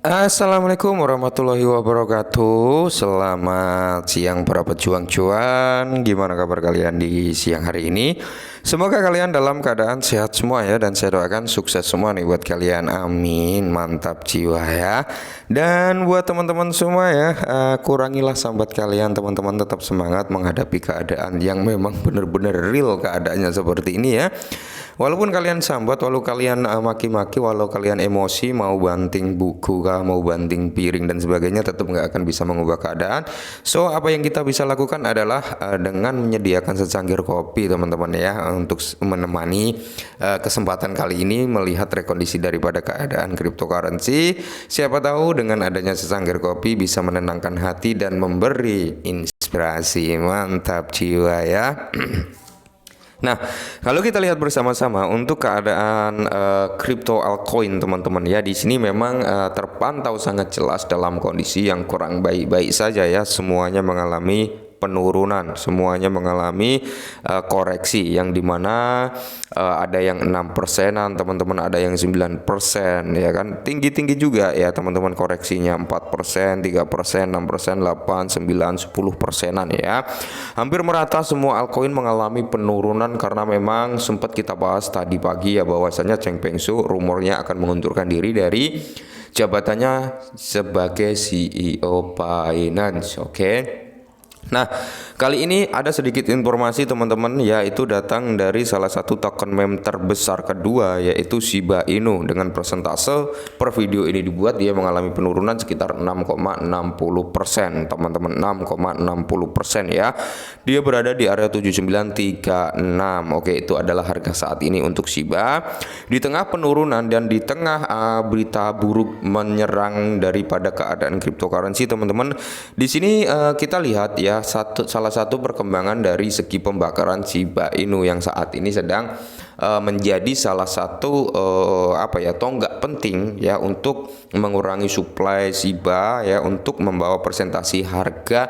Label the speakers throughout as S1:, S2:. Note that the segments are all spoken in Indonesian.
S1: Assalamualaikum warahmatullahi wabarakatuh. Selamat siang para pejuang cuan. Gimana kabar kalian di siang hari ini? Semoga kalian dalam keadaan sehat semua ya. Dan saya doakan sukses semua nih buat kalian. Amin. Mantap jiwa ya. Dan buat teman-teman semua ya, kurangilah sambat kalian. Teman-teman tetap semangat menghadapi keadaan yang memang benar-benar real keadaannya seperti ini ya. Walaupun kalian sambat, walau kalian maki-maki, walau kalian emosi, mau banting buku kah, mau banting piring dan sebagainya, tetap nggak akan bisa mengubah keadaan. So, apa yang kita bisa lakukan adalah dengan menyediakan secangkir kopi, teman-teman ya, untuk menemani kesempatan kali ini melihat rekondisi daripada keadaan cryptocurrency. Siapa tahu dengan adanya secangkir kopi bisa menenangkan hati dan memberi inspirasi. Mantap jiwa ya. Nah, kalau kita lihat bersama-sama untuk keadaan crypto altcoin teman-teman ya, di sini memang terpantau sangat jelas dalam kondisi yang kurang baik-baik saja ya. Semuanya mengalami penurunan, semuanya mengalami koreksi yang dimana ada yang 6%-an teman-teman, ada yang 9% ya kan, tinggi-tinggi juga ya teman-teman, koreksinya 4%, 3%, 6%, 8, 9, 10%-an ya. Hampir merata semua altcoin mengalami penurunan karena memang sempat kita bahas tadi pagi ya, bahwasanya Cheng Peng Su rumornya akan mengundurkan diri dari jabatannya sebagai CEO Binance. Oke. Nah, kali ini ada sedikit informasi teman-teman, yaitu datang dari salah satu token meme terbesar kedua, yaitu Shiba Inu. Dengan persentase per video ini dibuat, dia mengalami penurunan sekitar 6,60%, teman-teman, 6,60% ya. Dia berada di area 7936. Oke, itu adalah harga saat ini untuk Shiba. Di tengah penurunan dan di tengah berita buruk menyerang daripada keadaan cryptocurrency, teman-teman, di sini kita lihat ya, salah satu perkembangan dari segi pembakaran Shiba Inu yang saat ini sedang menjadi salah satu tonggak penting ya untuk mengurangi supply Shiba ya, untuk membawa presentasi harga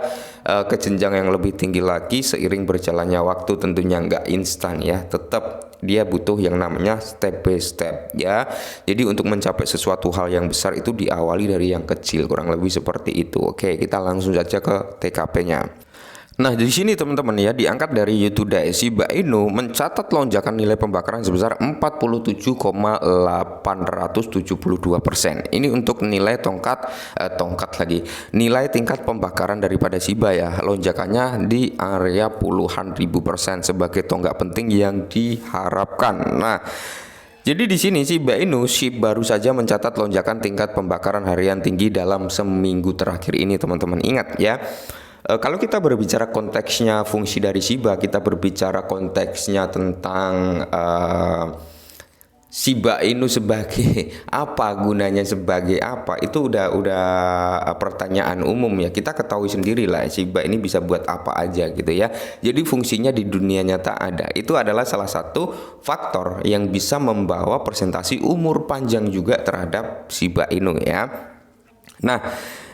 S1: ke jenjang yang lebih tinggi lagi seiring berjalannya waktu. Tentunya nggak instan ya, tetap dia butuh yang namanya step by step ya. Jadi untuk mencapai sesuatu hal yang besar itu diawali dari yang kecil, kurang lebih seperti itu. Oke, kita langsung saja ke TKP-nya. Nah, di sini teman-teman ya, diangkat dari YouTube Shiba Inu mencatat lonjakan nilai pembakaran sebesar 47,872%. Ini untuk nilai nilai tingkat pembakaran daripada Shiba ya. Lonjakannya di area puluhan ribu persen sebagai tonggak penting yang diharapkan. Nah, jadi di sini Shiba Inu baru saja mencatat lonjakan tingkat pembakaran harian tinggi dalam seminggu terakhir ini, teman-teman. Ingat ya, kalau kita berbicara konteksnya fungsi dari Shiba, kita berbicara konteksnya tentang Shiba Inu sebagai apa, gunanya sebagai apa, itu udah pertanyaan umum ya. Kita ketahui sendiri lah, Shiba ini bisa buat apa aja gitu ya. Jadi fungsinya di dunia nyata ada. Itu adalah salah satu faktor yang bisa membawa presentasi umur panjang juga terhadap Shiba Inu ya. Nah,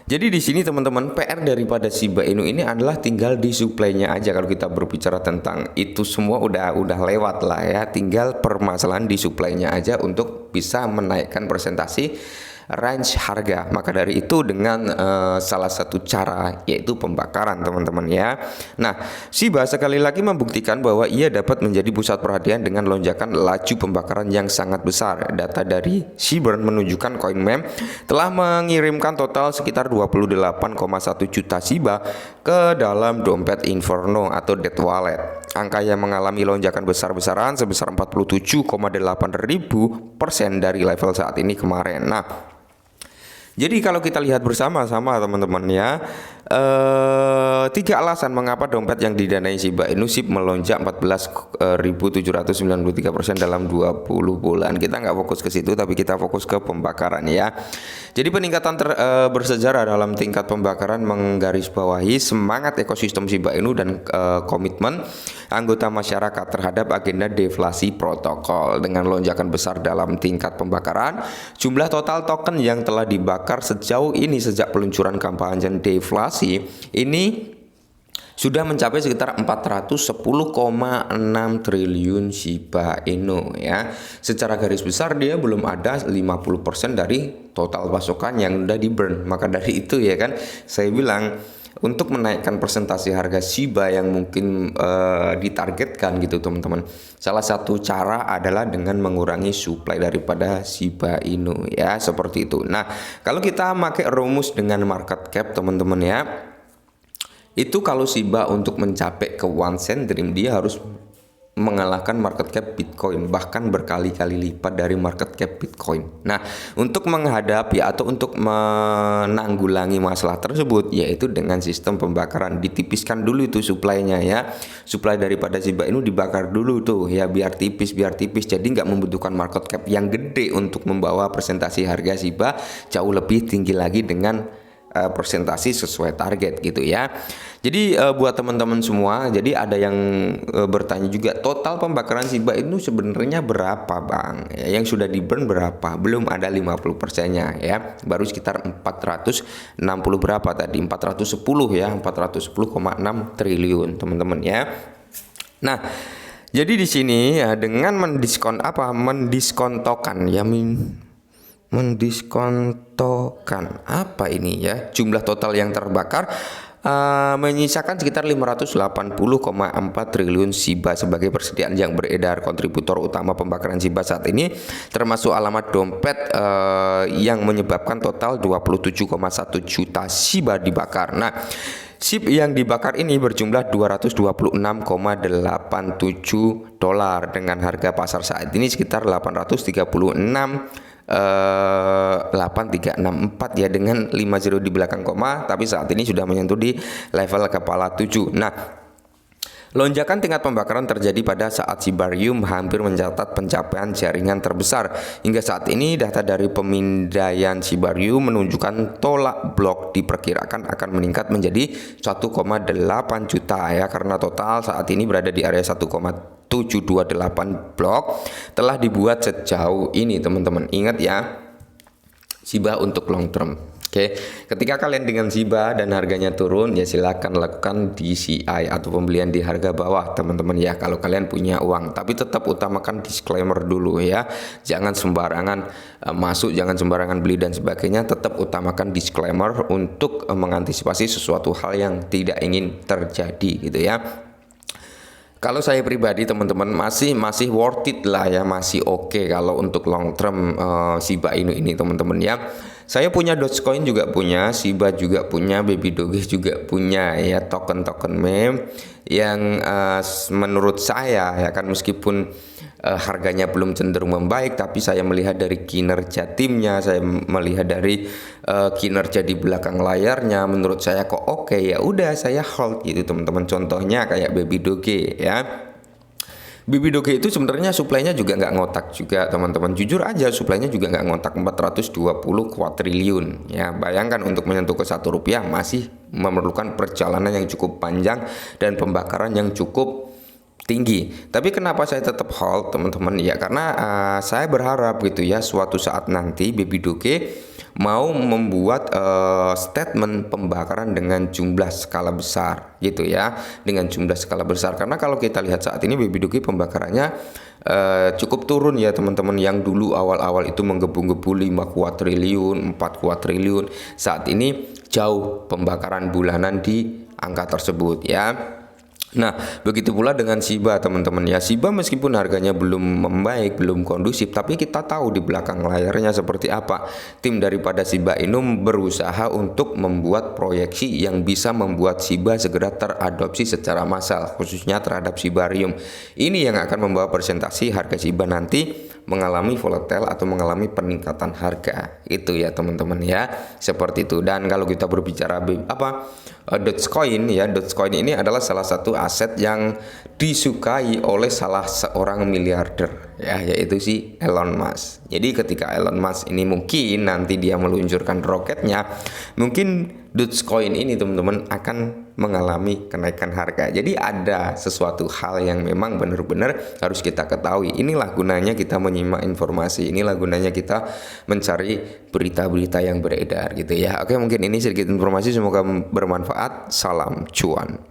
S1: jadi di sini teman-teman, PR daripada Shiba Inu ini adalah tinggal di supply-nya aja. Kalau kita berbicara tentang itu semua udah lewat lah ya, tinggal permasalahan di supply-nya aja untuk bisa menaikkan presentasi range harga. Maka dari itu dengan salah satu cara yaitu pembakaran, teman-teman ya. Nah, Shiba sekali lagi membuktikan bahwa ia dapat menjadi pusat perhatian dengan lonjakan laju pembakaran yang sangat besar. Data dari Shibburn menunjukkan koin meme telah mengirimkan total sekitar 28,1 juta Shiba ke dalam dompet Inferno atau Dead Wallet. Angka yang mengalami lonjakan besar-besaran sebesar 47,8% dari level saat ini kemarin. Nah, jadi kalau kita lihat bersama-sama teman-teman ya, tiga alasan mengapa dompet yang didanai Shiba Inu melonjak 14.793% dalam 20 bulan. Kita nggak fokus ke situ, tapi kita fokus ke pembakaran ya. Jadi peningkatan bersejarah dalam tingkat pembakaran menggarisbawahi semangat ekosistem Shiba Inu dan komitmen anggota masyarakat terhadap agenda deflasi protokol. Dengan lonjakan besar dalam tingkat pembakaran, jumlah total token yang telah dibakar sejauh ini sejak peluncuran kampanye deflasi ini sudah mencapai sekitar 410,6 triliun Shiba Inu ya. Secara garis besar dia belum ada 50% dari total pasokan yang udah di burn. Maka dari itu ya kan saya bilang untuk menaikkan presentasi harga Shiba yang mungkin ditargetkan gitu teman-teman. Salah satu cara adalah dengan mengurangi supply daripada Shiba Inu ya, seperti itu. Nah, kalau kita pakai rumus dengan market cap teman-teman ya, itu kalau Shiba untuk mencapai ke 1 cent dream dia harus mengalahkan market cap Bitcoin, bahkan berkali-kali lipat dari market cap Bitcoin. Nah, untuk menghadapi atau untuk menanggulangi masalah tersebut, yaitu dengan sistem pembakaran, ditipiskan dulu itu supply-nya ya. Supply daripada Shiba Inu dibakar dulu tuh ya, biar tipis. Jadi nggak membutuhkan market cap yang gede untuk membawa presentasi harga Shiba jauh lebih tinggi lagi dengan presentasi sesuai target gitu ya. Jadi buat teman-teman semua, jadi ada yang bertanya juga total pembakaran Shiba Inu sebenarnya berapa Bang? Ya, yang sudah di burn berapa? Belum ada 50%-nya ya. Baru sekitar 460 berapa tadi? 410 ya, 410,6 triliun teman-teman ya. Nah, jadi di sini ya dengan mendiskontokan ya, mendiskontokan apa ini ya, jumlah total yang terbakar menyisakan sekitar 580,4 triliun Shiba sebagai persediaan yang beredar. Kontributor utama pembakaran Shiba saat ini termasuk alamat dompet yang menyebabkan total 27,1 juta Shiba dibakar. Nah, SHIB yang dibakar ini berjumlah 226,87 dolar dengan harga pasar saat ini sekitar 8364 ya, dengan 50 di belakang koma, tapi saat ini sudah menyentuh di level kepala 7. Nah, lonjakan tingkat pembakaran terjadi pada saat Shibarium hampir mencatat pencapaian jaringan terbesar. Hingga saat ini data dari pemindaian Shibarium menunjukkan tolak blok diperkirakan akan meningkat menjadi 1,8 juta ya, karena total saat ini berada di area 1,728 blok telah dibuat sejauh ini teman-teman. Ingat ya, Shiba untuk long term. Oke, ketika kalian dengan Shiba dan harganya turun, ya silakan lakukan DCI atau pembelian di harga bawah teman-teman ya, kalau kalian punya uang. Tapi tetap utamakan disclaimer dulu ya, jangan sembarangan masuk, jangan sembarangan beli dan sebagainya. Tetap utamakan disclaimer untuk mengantisipasi sesuatu hal yang tidak ingin terjadi gitu ya. Kalau saya pribadi teman-teman masih worth it lah ya, masih oke kalau untuk long term Shiba Inu ini teman-teman ya. Saya punya Dogecoin juga punya, Shiba juga punya, Baby Doge juga punya ya, token-token meme yang menurut saya ya kan, meskipun harganya belum cenderung membaik, tapi saya melihat dari kinerja timnya, saya melihat dari kinerja di belakang layarnya, menurut saya kok oke, ya udah saya hold gitu teman-teman. Contohnya kayak Baby Doge ya. Baby Doge itu sebenarnya suplainya juga nggak ngotak juga teman-teman, jujur aja suplainya juga nggak ngotak, 420 kuadriliun ya. Bayangkan untuk menyentuh ke Rp1 masih memerlukan perjalanan yang cukup panjang dan pembakaran yang cukup tinggi. Tapi kenapa saya tetap hold teman-teman ya, karena saya berharap gitu ya, suatu saat nanti Baby Doge mau membuat statement pembakaran dengan jumlah skala besar gitu ya, dengan jumlah skala besar. Karena kalau kita lihat saat ini Baby Doge pembakarannya cukup turun ya teman-teman. Yang dulu awal-awal itu menggebu-gebu 5 kuadriliun, 4 kuadriliun, saat ini jauh pembakaran bulanan di angka tersebut ya. Nah, begitu pula dengan Shiba teman-teman ya. Shiba meskipun harganya belum membaik, belum kondusif, tapi kita tahu di belakang layarnya seperti apa. Tim daripada Shiba Inu berusaha untuk membuat proyeksi yang bisa membuat Shiba segera teradopsi secara massal, khususnya terhadap Shibarium. Ini yang akan membawa presentasi harga Shiba nanti mengalami volatile atau mengalami peningkatan harga. Itu ya teman-teman ya, seperti itu. Dan kalau kita berbicara Dogecoin ya, Dogecoin ini adalah salah satu aset yang disukai oleh salah seorang miliarder ya, yaitu si Elon Musk. Jadi ketika Elon Musk ini mungkin nanti dia meluncurkan roketnya, mungkin Dogecoin ini teman-teman akan mengalami kenaikan harga. Jadi ada sesuatu hal yang memang benar-benar harus kita ketahui. Inilah gunanya kita menyimak informasi, inilah gunanya kita mencari berita-berita yang beredar gitu ya. Oke, mungkin ini sedikit informasi, semoga bermanfaat. Salam cuan.